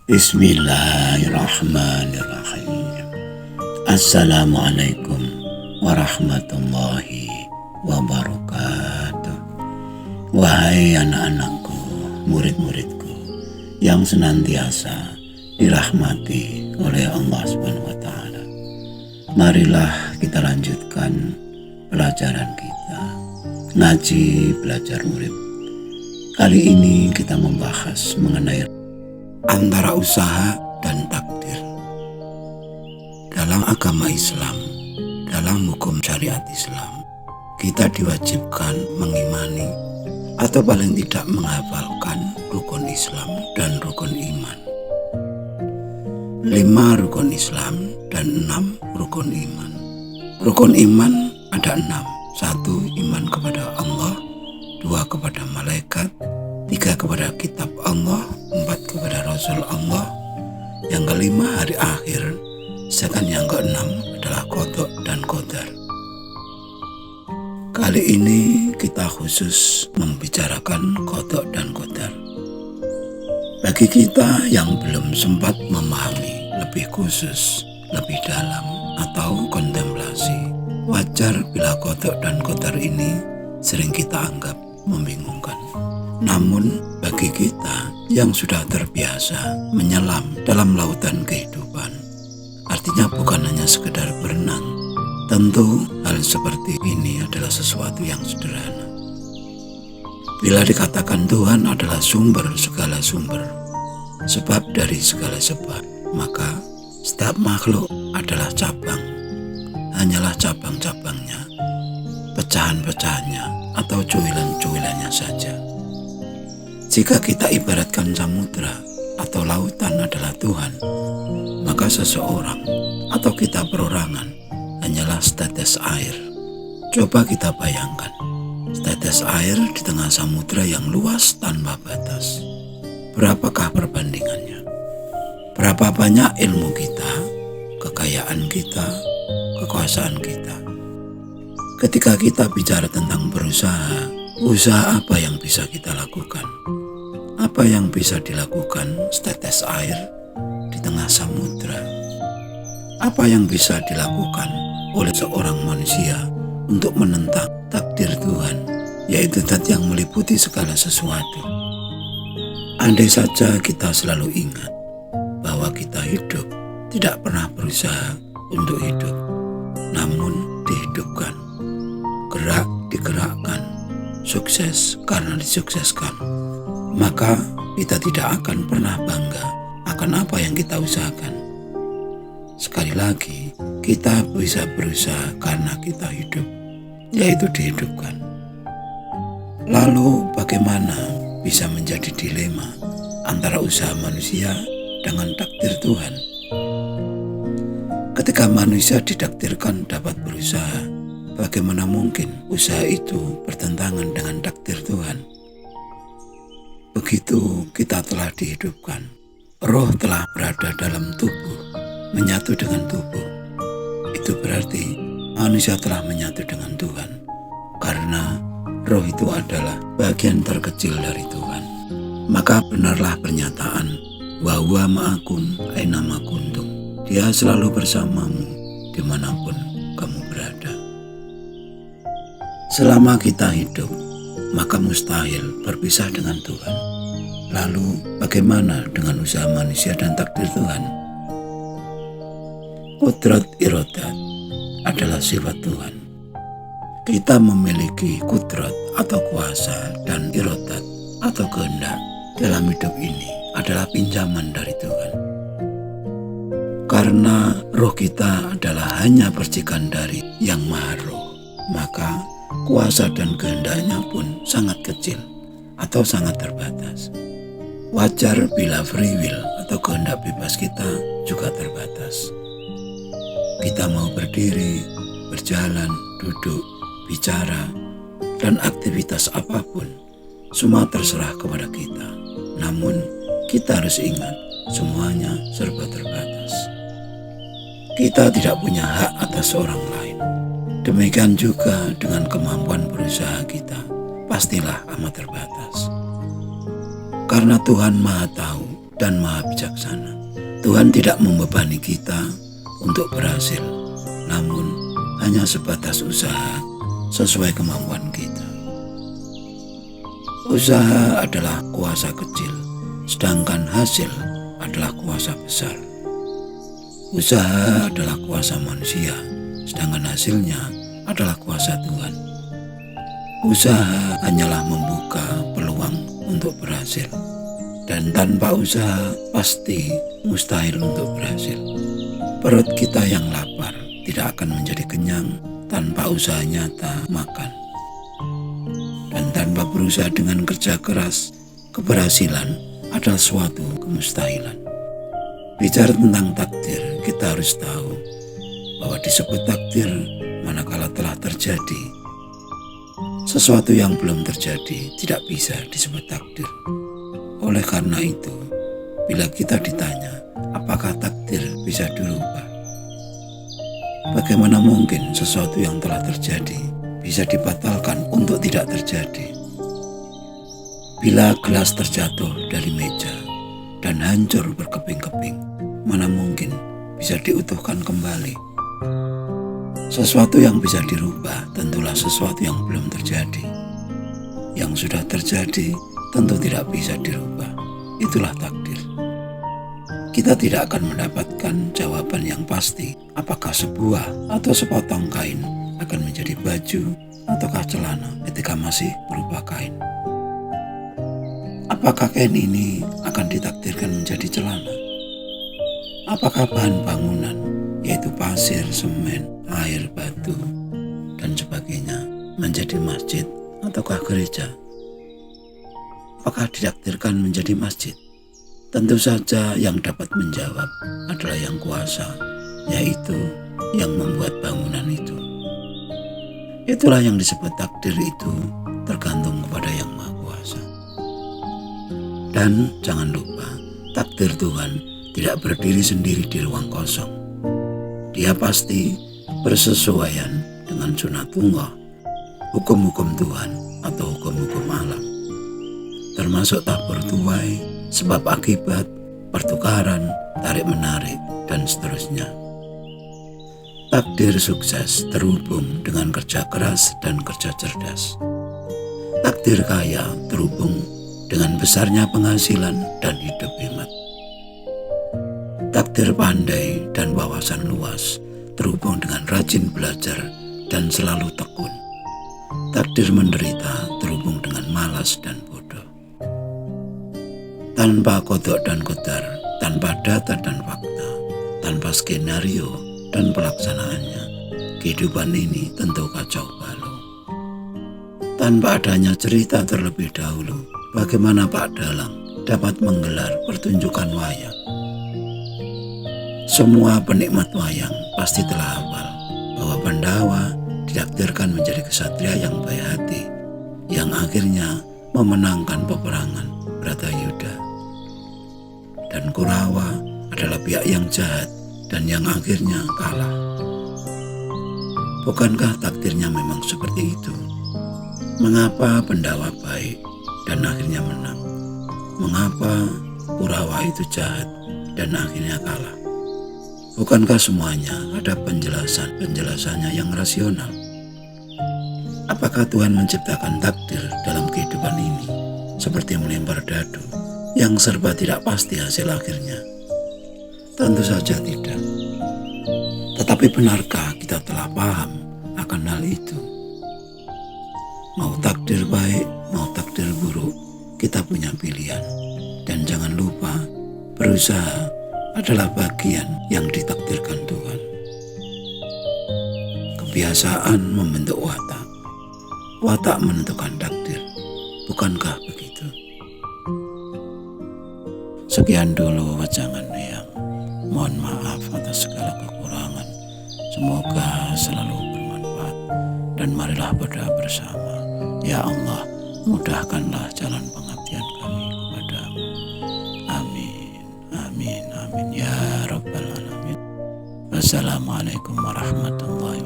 Bismillahirrahmanirrahim. Assalamualaikum warahmatullahi wabarakatuh. Wahai anak-anakku, murid-muridku yang senantiasa dirahmati oleh Allah SWT. Marilah kita lanjutkan pelajaran kita, ngaji belajar murid. Kali ini kita membahas mengenai antara usaha dan takdir. Dalam agama Islam, dalam hukum syariat Islam, kita diwajibkan mengimani atau paling tidak menghafalkan rukun Islam dan rukun iman. 5 rukun Islam dan 6 rukun iman. Rukun iman ada 6. 1. Iman kepada Allah, 2. kepada malaikat, 3. kepada kitab Allah, 4. kepada Rasul Allah, yang kelima hari akhir, sedangkan yang keenam adalah qada dan qadar. Kali ini kita khusus membicarakan qada dan qadar. Bagi kita yang belum sempat memahami lebih khusus, lebih dalam atau kontemplasi, wajar bila qada dan qadar ini sering kita anggap membingungkan. Namun bagi kita yang sudah terbiasa menyelam dalam lautan kehidupan, artinya bukan hanya sekedar berenang, tentu hal seperti ini adalah sesuatu yang sederhana. Bila dikatakan Tuhan adalah sumber segala sumber, sebab dari segala sebab, maka setiap makhluk adalah cabang, hanyalah cabang-cabangnya, pecahan-pecahannya atau cuilan-cuilannya saja. Jika kita ibaratkan samudra atau lautan adalah Tuhan, maka seseorang atau kita perorangan hanyalah setetes air. Coba kita bayangkan, setetes air di tengah samudra yang luas tanpa batas. Berapakah perbandingannya? Berapa banyak ilmu kita, kekayaan kita, kekuasaan kita? Ketika kita bicara tentang berusaha, usaha apa yang bisa kita lakukan? Apa yang bisa dilakukan setetes air di tengah samudra? Apa yang bisa dilakukan oleh seorang manusia untuk menentang takdir Tuhan, yaitu zat yang meliputi segala sesuatu? Andai saja kita selalu ingat bahwa kita hidup tidak pernah berusaha untuk hidup, namun dihidupkan, gerak digerakkan, sukses karena disukseskan, maka kita tidak akan pernah bangga akan apa yang kita usahakan. Sekali lagi, kita bisa berusaha karena kita hidup, yaitu dihidupkan. Lalu bagaimana bisa menjadi dilema antara usaha manusia dengan takdir Tuhan? Ketika manusia ditakdirkan dapat berusaha, bagaimana mungkin usaha itu bertentangan dengan takdir Tuhan? Begitu kita telah dihidupkan, roh telah berada dalam tubuh, menyatu dengan tubuh. Itu berarti manusia telah menyatu dengan Tuhan, karena roh itu adalah bagian terkecil dari Tuhan. Maka benarlah pernyataan, wa huwa ma'akum aina ma kuntum. Dia selalu bersamamu dimanapun kamu berada. Selama kita hidup, maka mustahil berpisah dengan Tuhan. Lalu bagaimana dengan usaha manusia dan takdir Tuhan? Qudrat iradat adalah sifat Tuhan. Kita memiliki qudrat atau kuasa dan iradat atau kehendak dalam hidup ini adalah pinjaman dari Tuhan. Karena roh kita adalah hanya percikan dari Yang Maha Roh, maka kuasa dan kehendaknya pun sangat kecil atau sangat terbatas. Wajar bila free will atau kehendak bebas kita juga terbatas. Kita mau berdiri, berjalan, duduk, bicara, dan aktivitas apapun, semua terserah kepada kita. Namun, kita harus ingat, semuanya serba terbatas. Kita tidak punya hak atas orang lain. Demikian juga dengan kemampuan berusaha kita, pastilah amat terbatas. Karena Tuhan Maha Tahu dan maha bijaksana. Tuhan tidak membebani kita untuk berhasil, namun hanya sebatas usaha sesuai kemampuan kita. Usaha adalah kuasa kecil, sedangkan hasil adalah kuasa besar. Usaha adalah kuasa manusia, sedangkan hasilnya adalah kuasa Tuhan. Usaha hanyalah membuka peluang untuk berhasil, dan tanpa usaha pasti mustahil untuk berhasil. Perut kita yang lapar tidak akan menjadi kenyang tanpa usaha nyata makan. Dan tanpa berusaha dengan kerja keras, keberhasilan adalah suatu kemustahilan. Bicara tentang takdir, kita harus tahu bahwa disebut takdir manakala telah terjadi. Sesuatu yang belum terjadi tidak bisa disebut takdir. Oleh karena itu, bila kita ditanya apakah takdir bisa dirubah, bagaimana mungkin sesuatu yang telah terjadi bisa dibatalkan untuk tidak terjadi? Bila gelas terjatuh dari meja dan hancur berkeping-keping, mana mungkin bisa diutuhkan kembali? Sesuatu yang bisa dirubah tentulah sesuatu yang belum terjadi. Yang sudah terjadi tentu tidak bisa dirubah. Itulah takdir. Kita tidak akan mendapatkan jawaban yang pasti apakah sebuah atau sepotong kain akan menjadi baju ataukah celana ketika masih berupa kain. Apakah kain ini akan ditakdirkan menjadi celana? Apakah bahan bangunan, yaitu pasir, semen, air, batu, dan sebagainya, menjadi masjid ataukah gereja? Apakah ditakdirkan menjadi masjid? Tentu saja yang dapat menjawab adalah yang kuasa, yaitu yang membuat bangunan itu. Itulah yang disebut takdir itu tergantung kepada yang Maha Kuasa. Dan jangan lupa, takdir Tuhan tidak berdiri sendiri di ruang kosong. Dia pasti bersesuaian dengan sunatullah, hukum-hukum Tuhan atau hukum-hukum alam, termasuk tabur tuai, sebab akibat, pertukaran, tarik-menarik, dan seterusnya. Takdir sukses terhubung dengan kerja keras dan kerja cerdas. Takdir kaya terhubung dengan besarnya penghasilan dan hidup hemat. Takdir pandai dan wawasan luas terhubung dengan rajin belajar dan selalu tekun. Takdir menderita terhubung dengan malas dan bodoh. Tanpa kodok dan qadar, tanpa data dan fakta, tanpa skenario dan pelaksanaannya, kehidupan ini tentu kacau balau. Tanpa adanya cerita terlebih dahulu, bagaimana Pak Dalang dapat menggelar pertunjukan wayang? Semua penikmat wayang pasti telah hafal bahwa Pandawa ditakdirkan menjadi kesatria yang baik hati, yang akhirnya memenangkan peperangan Bratayuda. Dan Kurawa adalah pihak yang jahat dan yang akhirnya kalah. Bukankah takdirnya memang seperti itu? Mengapa Pandawa baik dan akhirnya menang? Mengapa Kurawa itu jahat dan akhirnya kalah? Bukankah semuanya ada penjelasannya yang rasional? Apakah Tuhan menciptakan takdir dalam kehidupan ini seperti melempar dadu yang serba tidak pasti hasil akhirnya? Tentu saja tidak. Tetapi benarkah kita telah paham akan hal itu? Mau takdir baik, mau takdir buruk, kita punya pilihan. Dan jangan lupa, berusaha adalah bagian yang ditakdirkan Tuhan. Kebiasaan membentuk watak, watak menentukan takdir. Bukankah begitu? Sekian dulu wajangan yang mohon maaf atas segala kekurangan. Semoga selalu bermanfaat dan marilah berdoa bersama. Ya Allah, mudahkanlah jalan pengabdian kami kepadamu. Amin, amin, amin ya Rabbal Alamin. Wassalamualaikum warahmatullahi